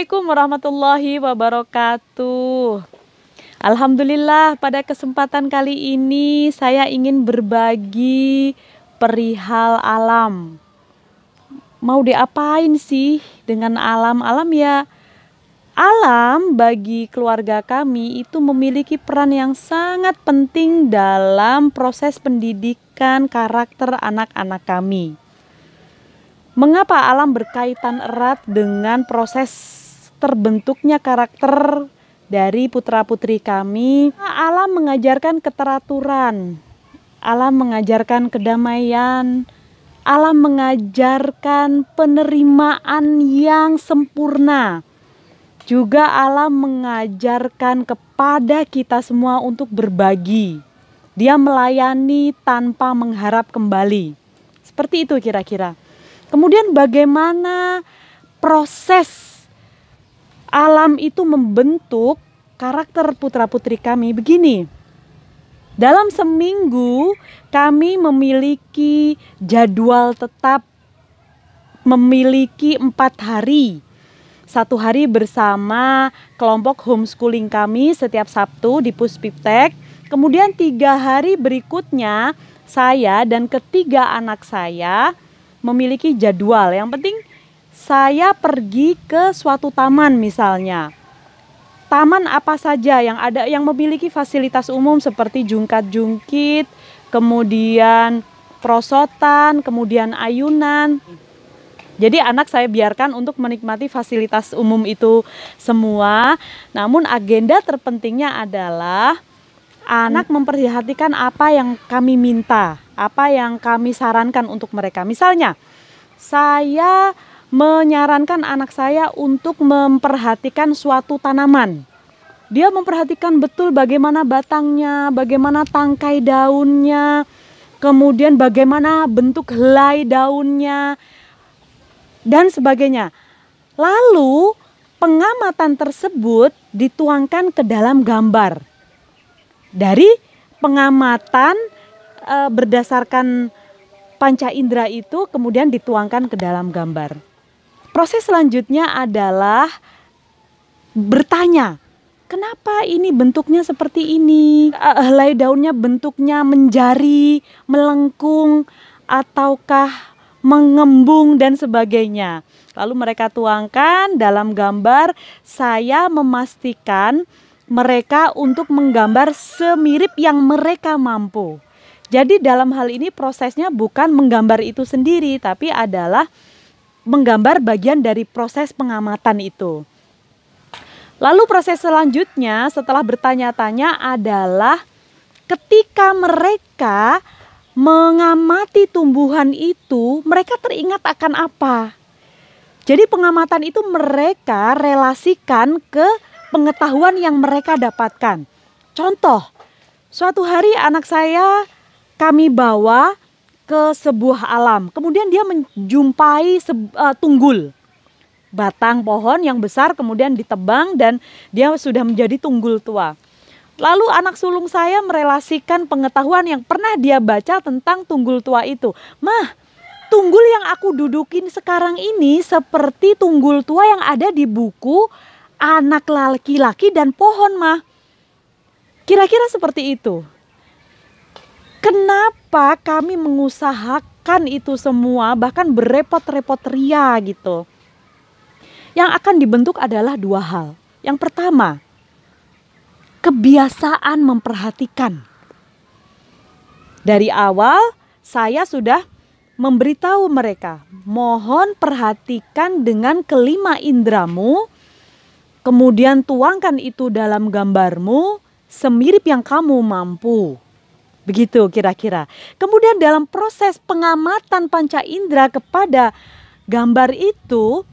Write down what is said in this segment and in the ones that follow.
Assalamualaikum warahmatullahi wabarakatuh. Alhamdulillah, pada kesempatan kali ini saya ingin berbagi perihal alam. Mau diapain sih dengan alam? Alam bagi keluarga kami itu memiliki peran yang sangat penting dalam proses pendidikan karakter anak-anak kami. Mengapa alam berkaitan erat dengan proses terbentuknya karakter dari putra-putri kami? Alam mengajarkan keteraturan, alam mengajarkan kedamaian, alam mengajarkan penerimaan yang sempurna. Juga alam mengajarkan kepada kita semua untuk berbagi. Dia melayani tanpa mengharap kembali. Seperti itu kira-kira. Kemudian bagaimana proses alam itu membentuk karakter putra-putri kami? Begini, dalam seminggu kami memiliki jadwal tetap, memiliki 4 hari. 1 hari bersama kelompok homeschooling kami setiap Sabtu di Puspiptek. Kemudian 3 hari berikutnya saya dan ketiga anak saya memiliki jadwal. Yang penting saya pergi ke suatu taman misalnya. Taman apa saja yang ada yang memiliki fasilitas umum seperti jungkat-jungkit, kemudian perosotan, kemudian ayunan. Jadi anak saya biarkan untuk menikmati fasilitas umum itu semua. Namun agenda terpentingnya adalah anak memperhatikan apa yang kami minta, apa yang kami sarankan untuk mereka. Misalnya, saya menyarankan anak saya untuk memperhatikan suatu tanaman. Dia memperhatikan betul bagaimana batangnya, bagaimana tangkai daunnya, kemudian bagaimana bentuk helai daunnya, dan sebagainya. Lalu, pengamatan tersebut dituangkan ke dalam gambar. Dari pengamatan berdasarkan panca indera itu kemudian dituangkan ke dalam gambar. Proses selanjutnya adalah bertanya, kenapa ini bentuknya seperti ini? Helai daunnya bentuknya menjari, melengkung, ataukah mengembung dan sebagainya. Lalu mereka tuangkan dalam gambar. Saya memastikan mereka untuk menggambar semirip yang mereka mampu. Jadi dalam hal ini prosesnya bukan menggambar itu sendiri, tapi adalah menggambar bagian dari proses pengamatan itu. Lalu proses selanjutnya setelah bertanya-tanya adalah ketika mereka mengamati tumbuhan itu, mereka teringat akan apa? Jadi pengamatan itu mereka relasikan ke pengetahuan yang mereka dapatkan. Contoh, suatu hari anak saya kami bawa ke sebuah alam. Kemudian dia menjumpai tunggul. Batang pohon yang besar kemudian ditebang dan dia sudah menjadi tunggul tua. Lalu anak sulung saya merelasikan pengetahuan yang pernah dia baca tentang tunggul tua itu. Mah, tunggul yang aku dudukin sekarang ini seperti tunggul tua yang ada di buku Anak Laki-laki dan Pohon, Mah. Kira-kira seperti itu. Kenapa kami mengusahakan itu semua, bahkan berepot-repot ria gitu. Yang akan dibentuk adalah 2 hal. Yang pertama, kebiasaan memperhatikan. Dari awal saya sudah memberitahu mereka, mohon perhatikan dengan kelima indramu, kemudian tuangkan itu dalam gambarmu semirip yang kamu mampu. Begitu kira-kira. Kemudian dalam proses pengamatan panca indera kepada gambar itu,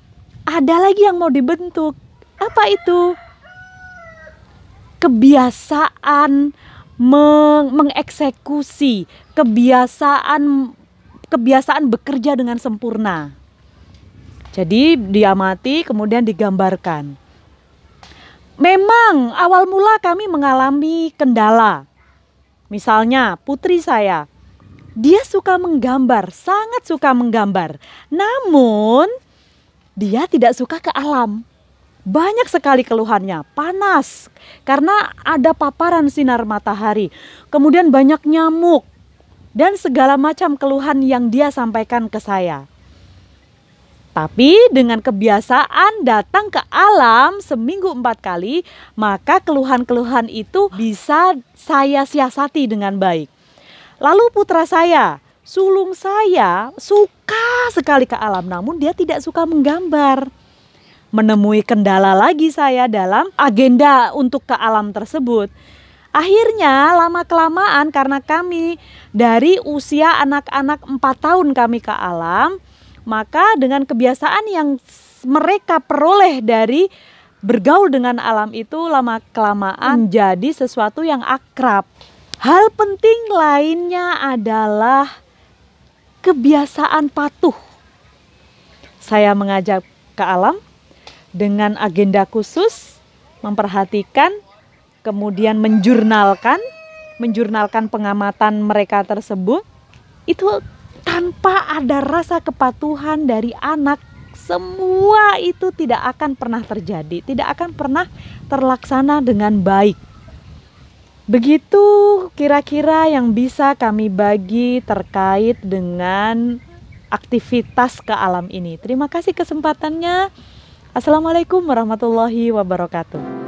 ada lagi yang mau dibentuk. Apa itu? Kebiasaan mengeksekusi, kebiasaan bekerja dengan sempurna. Jadi diamati kemudian digambarkan. Memang awal mula kami mengalami kendala. Misalnya putri saya, dia suka menggambar, sangat suka menggambar. Namun dia tidak suka ke alam. banyak sekali keluhannya, panas karena ada paparan sinar matahari, kemudian banyak nyamuk dan segala macam keluhan yang dia sampaikan ke saya. Tapi dengan kebiasaan datang ke alam seminggu 4 kali, maka keluhan-keluhan itu bisa saya siasati dengan baik. Lalu putra saya, sulung saya suka sekali ke alam, namun dia tidak suka menggambar. Menemui kendala lagi saya dalam agenda untuk ke alam tersebut. Akhirnya lama-kelamaan karena kami dari usia anak-anak 4 tahun kami ke alam, maka dengan kebiasaan yang mereka peroleh dari bergaul dengan alam itu lama-kelamaan menjadi sesuatu yang akrab. Hal penting lainnya adalah kebiasaan patuh. Saya mengajak ke alam dengan agenda khusus, memperhatikan, kemudian menjurnalkan pengamatan mereka tersebut. Itu tanpa ada rasa kepatuhan dari anak, semua itu tidak akan pernah terjadi, tidak akan pernah terlaksana dengan baik. Begitu kira-kira yang bisa kami bagi terkait dengan aktivitas ke alam ini. Terima kasih kesempatannya. Assalamualaikum warahmatullahi wabarakatuh.